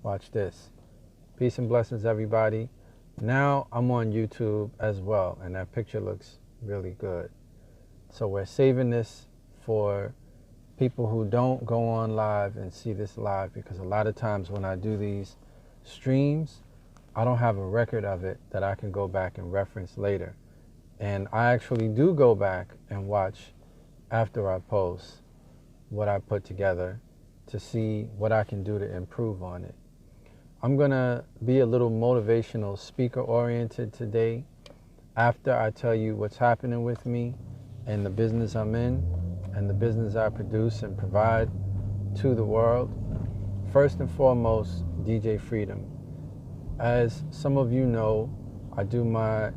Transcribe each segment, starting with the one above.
Watch this. Peace and blessings, everybody. Now I'm on YouTube as well, and that picture looks really good. So we're saving this for people who don't go on live and see this live, because a lot of times when I do these streams, I don't have a record of it that I can go back and reference later. And I actually do go back and watch after I post what I put together to see what I can do to improve on it. I'm going to be a little motivational speaker oriented today after I tell you what's happening with me and the business I'm in and the business I produce and provide to the world. First and foremost, DJ Freedom. As some of you know, I do my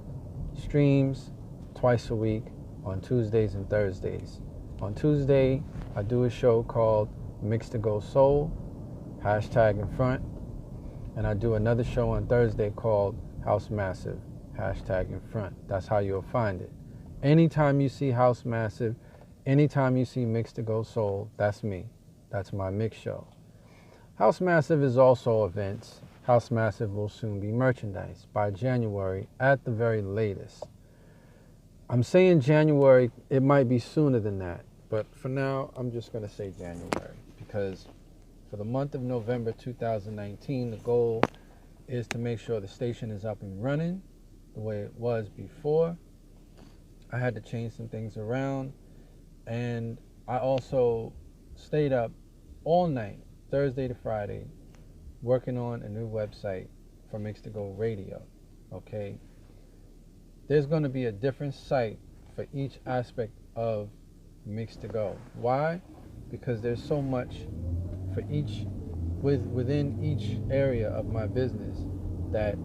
streams twice a week on Tuesdays and Thursdays. On Tuesday, I do a show called Mix to Go Soul, hashtag in front. And I do another show on Thursday called House Massive, hashtag in front. That's how you'll find it. Anytime you see House Massive, anytime you see Mix to Go Soul, that's me. That's my mix show. House Massive is also events. House Massive will soon be merchandise by January at the very latest. I'm saying January, it might be sooner than that, but for now, I'm just going to say January, because for the month of November 2019, the goal is to make sure the station is up and running the way it was before. I had to change some things around, and I also stayed up all night, Thursday to Friday, working on a new website for Mix to Go Radio, okay? There's going to be a different site for each aspect of Mix to Go. Why? Because there's so much for each, within each area of my business that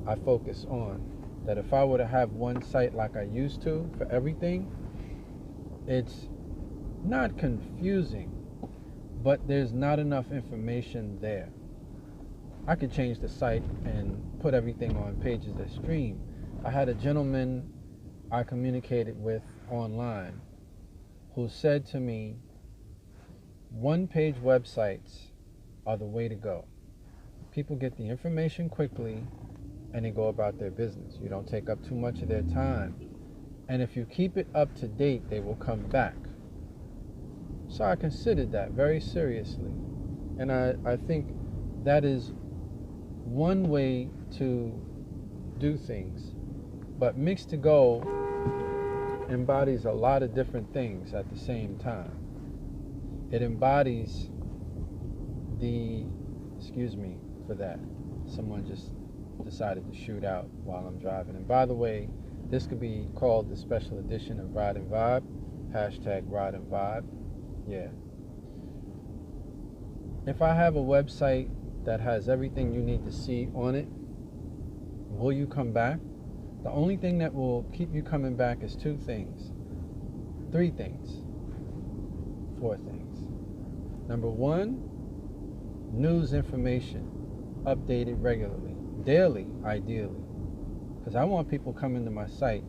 I focus on, that if I were to have one site like I used to for everything, it's not confusing, but there's not enough information there. I could change the site and put everything on pages that stream. I had a gentleman I communicated with online who said to me, one-page websites are the way to go. People get the information quickly and they go about their business. You don't take up too much of their time. And if you keep it up to date, they will come back. So I considered that very seriously. And I think that is one way to do things. But Mix to Go embodies a lot of different things at the same time. It embodies excuse me for that. Someone just decided to shoot out while I'm driving. And by the way, this could be called the special edition of Ride and Vibe, hashtag Ride and Vibe. Yeah. If I have a website that has everything you need to see on it, will you come back? The only thing that will keep you coming back is two things, three things, four things. Number one, news information, updated regularly, daily, ideally. Because I want people coming to my site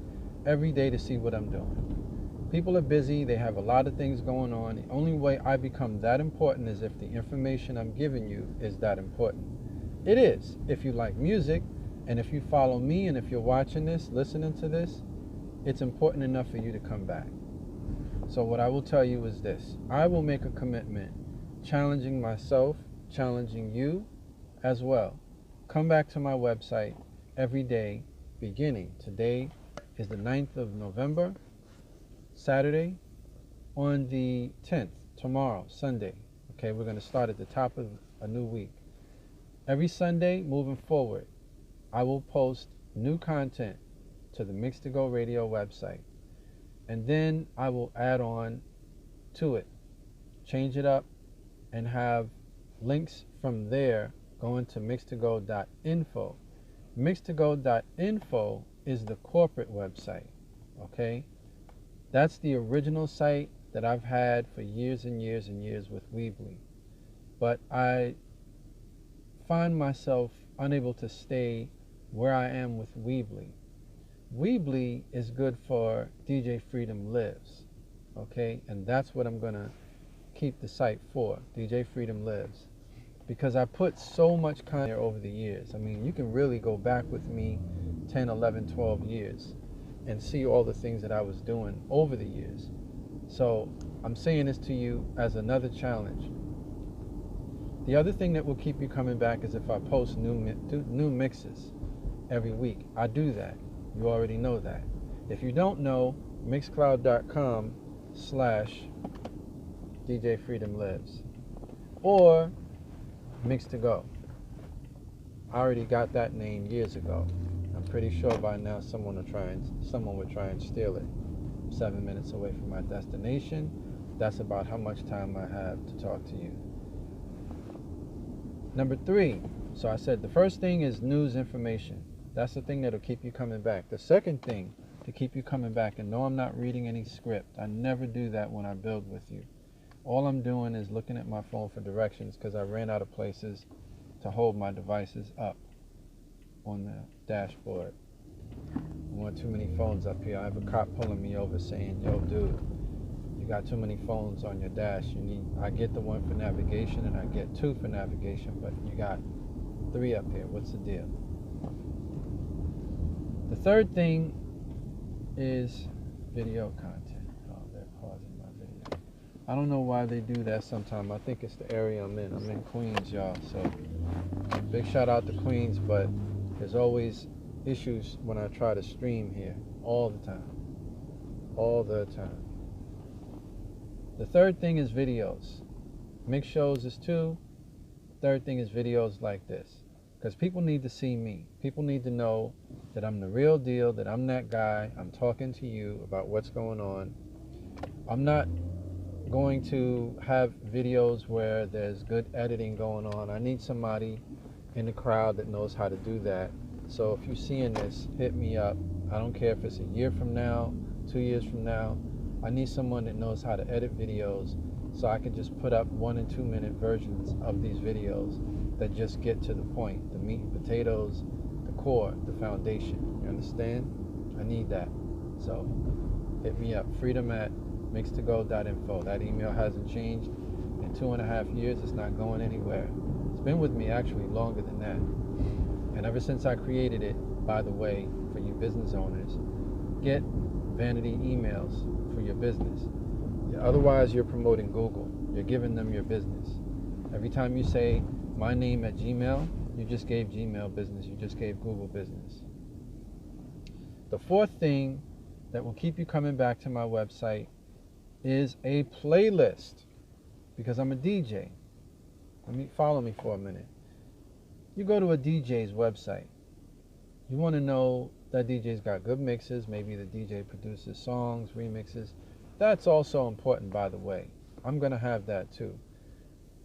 every day to see what I'm doing. People are busy, they have a lot of things going on. The only way I become that important is if the information I'm giving you is that important. It is, if you like music, and if you follow me, and if you're watching this, listening to this, it's important enough for you to come back. So what I will tell you is this. I will make a commitment, challenging myself, challenging you as well. Come back to my website every day, beginning. Today is the 9th of November, Saturday. On the 10th, tomorrow, Sunday. Okay, we're going to start at the top of a new week. Every Sunday, moving forward, I will post new content to the Mix to Go Radio website. And then I will add on to it, change it up, and have links from there going to mixtogo.info. Mixtogo.info is the corporate website, okay? That's the original site that I've had for years and years and years with Weebly. But I find myself unable to stay where I am with Weebly. Weebly is good for DJ Freedom Lives, okay? And that's what I'm going to keep the site for, DJ Freedom Lives. because I put so much content there over the years. I mean, you can really go back with me 10, 11, 12 years and see all the things that I was doing over the years. So I'm saying this to you as another challenge. The other thing that will keep you coming back is if I post new mixes every week. I do that. You already know that. If you don't know, mixcloud.com/DJ Freedom Lives or Mix to Go. I already got that name years ago. I'm pretty sure by now someone would try and steal it. 7 minutes away from my destination. That's about how much time I have to talk to you. Number 3. So I said the first thing is news information. That's the thing that'll keep you coming back. The second thing to keep you coming back, and no, I'm not reading any script. I never do that when I build with you. All I'm doing is looking at my phone for directions because I ran out of places to hold my devices up on the dashboard. I want too many phones up here. I have a cop pulling me over saying, yo, dude, you got too many phones on your dash. I get the one for navigation and I get 2 for navigation, but you got 3 up here. What's the deal? The third thing is video content. Oh, they're pausing my video. I don't know why they do that sometimes. I think it's the area I'm in. I'm in Queens, y'all. So big shout out to Queens, but there's always issues when I try to stream here all the time. All the time. The third thing is videos. Mix shows is 2. Third thing is videos like this. Because people need to see me. People need to know that I'm the real deal, that I'm that guy. I'm talking to you about what's going on. I'm not going to have videos where there's good editing going on. I need somebody in the crowd that knows how to do that. So if you're seeing this, hit me up. I don't care if it's a year from now, 2 years from now. I need someone that knows how to edit videos so I can just put up 1 and 2 minute versions of these videos that just get to the point, the meat and potatoes, the core, the foundation. You understand? I need that. So hit me up, freedom@mixtogo.info. That email hasn't changed in 2.5 years. It's not going anywhere. It's been with me actually longer than that. And ever since I created it, by the way, for you business owners, get vanity emails for your business. Otherwise, you're promoting Google. You're giving them your business. Every time you say my name at Gmail, you just gave Gmail business. You just gave Google business. The fourth thing that will keep you coming back to my website is a playlist, because I'm a DJ. Follow me for a minute. You go to a DJ's website. You want to know that DJ's got good mixes. Maybe the DJ produces songs, remixes. That's also important, by the way. I'm going to have that too.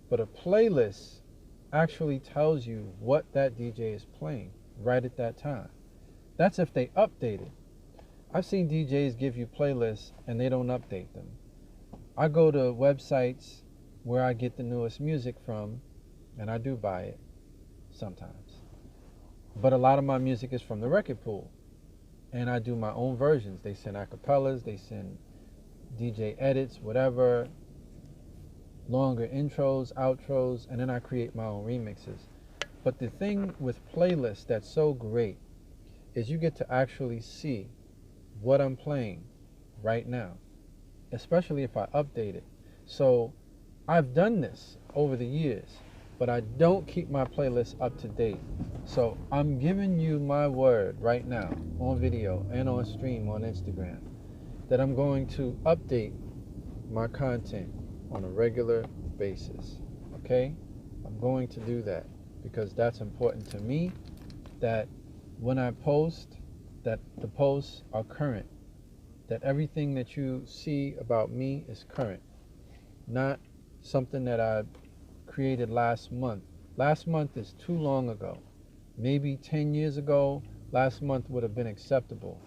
But a playlist actually tells you what that DJ is playing right at that time. That's if they update it. I've seen DJs give you playlists and they don't update them. I go to websites where I get the newest music from, and I do buy it sometimes. But a lot of my music is from the record pool, and I do my own versions. They send acapellas, they send DJ edits, whatever, longer intros, outros, and then I create my own remixes. But the thing with playlists that's so great is you get to actually see what I'm playing right now, especially if I update it. So I've done this over the years, but I don't keep my playlist up to date. So I'm giving you my word right now on video and on stream on Instagram that I'm going to update my content on a regular basis. Okay? I'm going to do that because that's important to me, that when I post, that the posts are current, that everything that you see about me is current, not something that I created last month. Last month is too long ago. Maybe 10 years ago, last month would have been acceptable.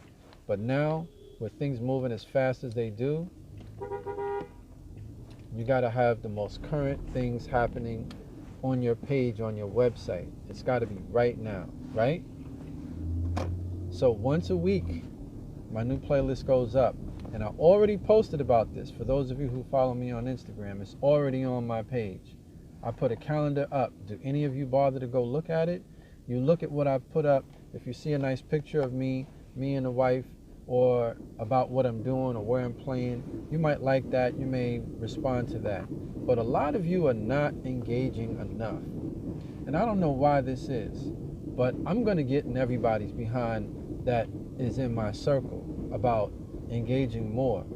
But now, with things moving as fast as they do, you got to have the most current things happening on your page, on your website. It's got to be right now, right? So once a week, my new playlist goes up. And I already posted about this. For those of you who follow me on Instagram, it's already on my page. I put a calendar up. Do any of you bother to go look at it? You look at what I've put up. If you see a nice picture of me and the wife, or about what I'm doing or where I'm playing, you might like that. You may respond to that. But a lot of you are not engaging enough. And I don't know why this is, but I'm going to get in everybody's behind that is in my circle about engaging more.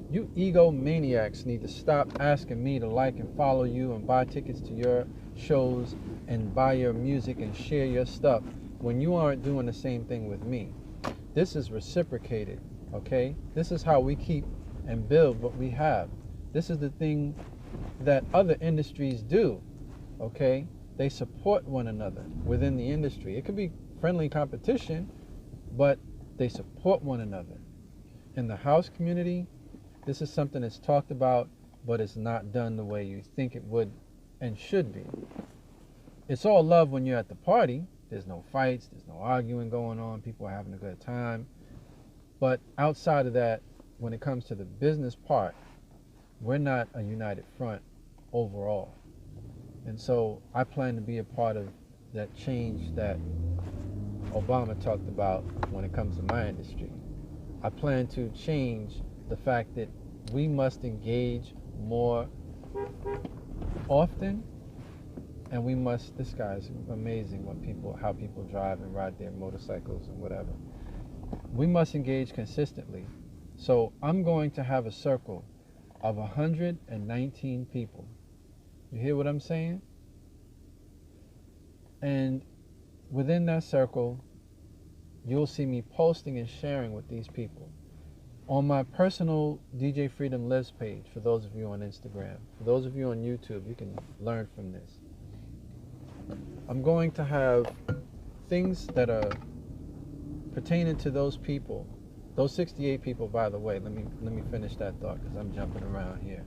You egomaniacs need to stop asking me to like and follow you and buy tickets to your shows and buy your music and share your stuff when you aren't doing the same thing with me. This is reciprocated, okay? This is how we keep and build what we have. This is the thing that other industries do, okay? They support one another within the industry. It could be friendly competition, but they support one another. In the house community, this is something that's talked about, but it's not done the way you think it would and should be. It's all love when you're at the party. There's no fights, there's no arguing going on, people are having a good time. But outside of that, when it comes to the business part, we're not a united front overall. And so I plan to be a part of that change that Obama talked about when it comes to my industry. I plan to change the fact that we must engage more often, and we must, this guy's amazing how people drive and ride their motorcycles and whatever. We must engage consistently. So I'm going to have a circle of 119 people. You hear what I'm saying? And within that circle, you'll see me posting and sharing with these people. On my personal DJ Freedom Lives page, for those of you on Instagram, for those of you on YouTube, you can learn from this. I'm going to have things that are pertaining to those people. Those 68 people, by the way, let me finish that thought because I'm jumping around here.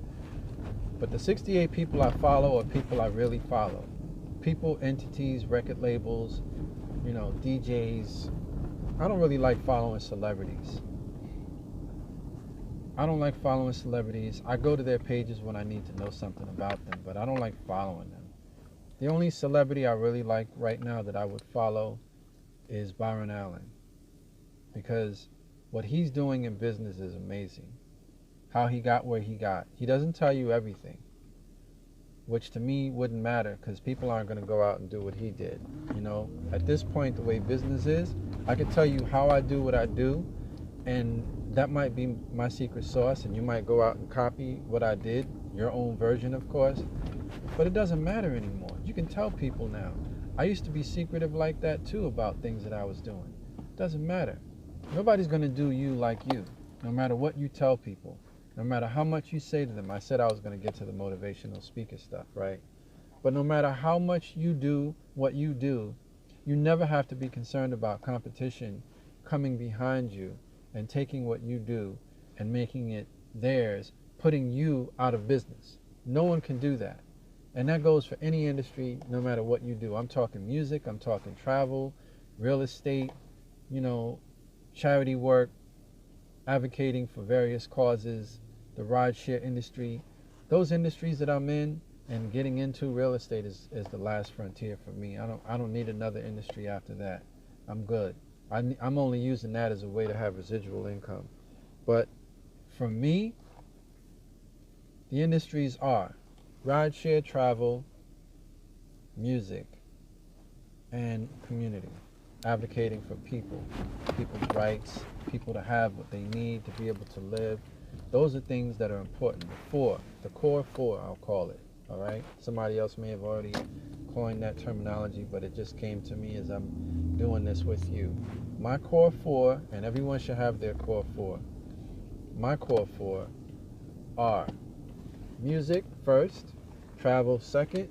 But the 68 people I follow are people I really follow. People, entities, record labels, DJs. I don't really like following celebrities. I don't like following celebrities. I go to their pages when I need to know something about them, but I don't like following them. The only celebrity I really like right now that I would follow is Byron Allen, because what he's doing in business is amazing. How he got where he got. He doesn't tell you everything, which to me wouldn't matter because people aren't going to go out and do what he did. At this point, the way business is, I could tell you how I do what I do, and that might be my secret sauce, and you might go out and copy what I did, your own version, of course, but it doesn't matter anymore. You can tell people now. I used to be secretive like that too about things that I was doing. It doesn't matter. Nobody's going to do you like you, no matter what you tell people, no matter how much you say to them. I said I was going to get to the motivational speaker stuff, right? But no matter how much you do what you do, you never have to be concerned about competition coming behind you and taking what you do and making it theirs, putting you out of business. No one can do that. And that goes for any industry, no matter what you do. I'm talking music, I'm talking travel, real estate, charity work, advocating for various causes, the rideshare industry. Those industries that I'm in and getting into, real estate is the last frontier for me. I don't need another industry after that. I'm good. I'm only using that as a way to have residual income. But for me, the industries are rideshare, travel, music, and community. Advocating for people's rights, people to have what they need to be able to live. Those are things that are important. The core four, I'll call it. All right? Somebody else may have already coined that terminology, but it just came to me as I'm doing this with you. My core four, and everyone should have their core four. My core four are music first, travel second,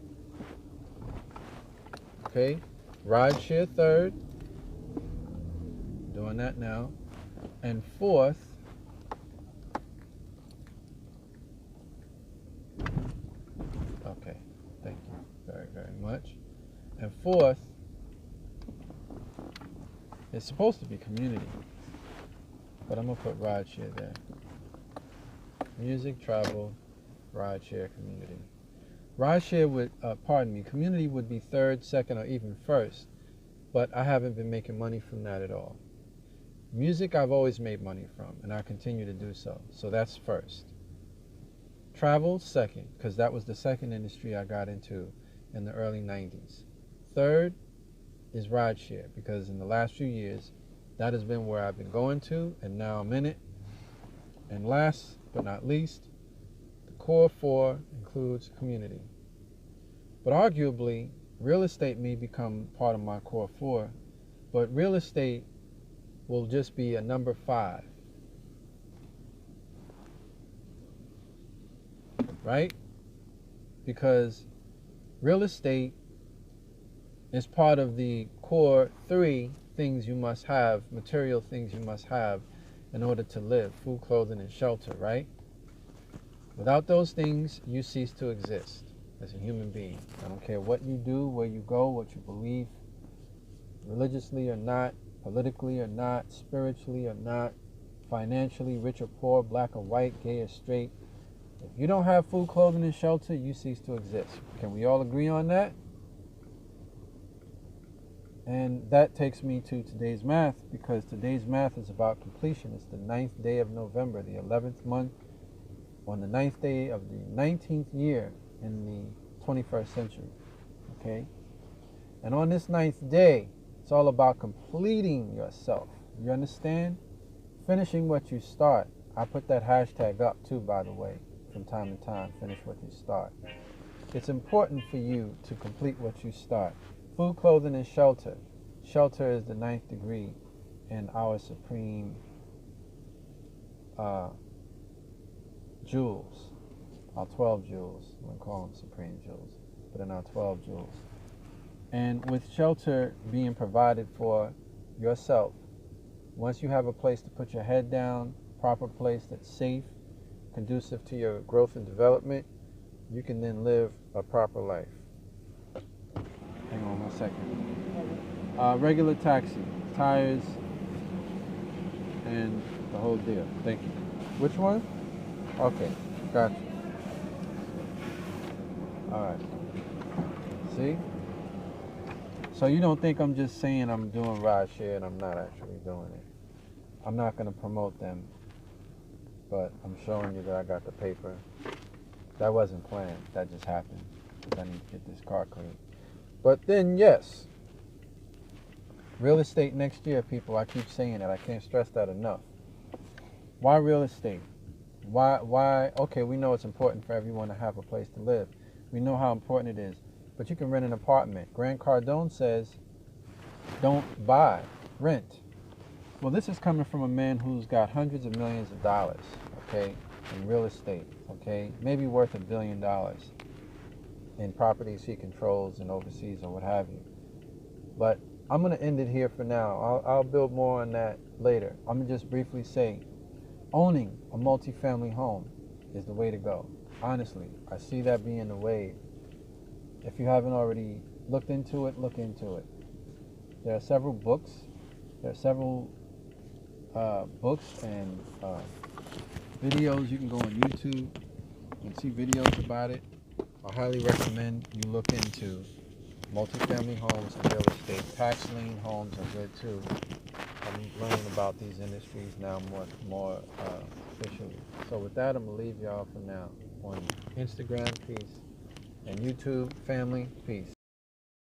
okay, rideshare third, doing that now, and fourth, okay, thank you very, very much, and fourth, it's supposed to be community, but I'm going to put rideshare there. Music, travel, rideshare, community. Rideshare would, community would be third, second, or even first, but I haven't been making money from that at all. Music I've always made money from, and I continue to do so. So that's first. Travel, second, because that was the second industry I got into in the early 90s. Third is rideshare, because in the last few years, that has been where I've been going to, and now I'm in it. And last but not least, the core four includes community. But arguably, real estate may become part of my core four, but real estate will just be a number 5. Right? Because real estate is part of the core 3 things you must have, material things you must have in order to live: food, clothing, and shelter, right? Without those things, you cease to exist as a human being. I don't care what you do, where you go, what you believe, religiously or not, politically or not, spiritually or not, financially, rich or poor, black or white, gay or straight. If you don't have food, clothing, and shelter, you cease to exist. Can we all agree on that? And that takes me to today's math, because today's math is about completion. It's the 9th day of November, the 11th month, on the 9th day of the 19th year in the 21st century. Okay? And on this 9th day, it's all about completing yourself. You understand? Finishing what you start. I put that hashtag up too, by the way, from time to time. Finish what you start. It's important for you to complete what you start. Food, clothing, and shelter. Shelter is the 9th degree in our supreme jewels, our 12 jewels. We don't call them supreme jewels, but in our 12 jewels. And with shelter being provided for yourself, once you have a place to put your head down, proper place that's safe, conducive to your growth and development, you can then live a proper life. Hang on 1 second. Regular taxi, tires, and the whole deal. Thank you. Which one? Okay, gotcha. All right. See? So you don't think I'm just saying I'm doing rideshare and I'm not actually doing it. I'm not going to promote them, but I'm showing you that I got the paper. That wasn't planned. That just happened. I need to get this car clean. But then, yes, real estate next year, people. I keep saying it. I can't stress that enough. Why real estate? Why? Okay, we know it's important for everyone to have a place to live. We know how important it is. But you can rent an apartment. Grant Cardone says, don't buy, rent. Well, this is coming from a man who's got hundreds of millions of dollars, okay, in real estate, okay, maybe worth $1 billion in properties he controls and oversees or what have you. But I'm going to end it here for now. I'll build more on that later. I'm going to just briefly say, owning a multifamily home is the way to go. Honestly, I see that being the wave. If you haven't already looked into it, look into it. There are several books. There are several books and videos. You can go on YouTube and see videos about it. I highly recommend you look into multifamily homes and real estate. Tax lien homes are good too. I'm learning about these industries now more officially. So with that, I'm going to leave y'all for now. On Instagram, peace. And YouTube, family, peace.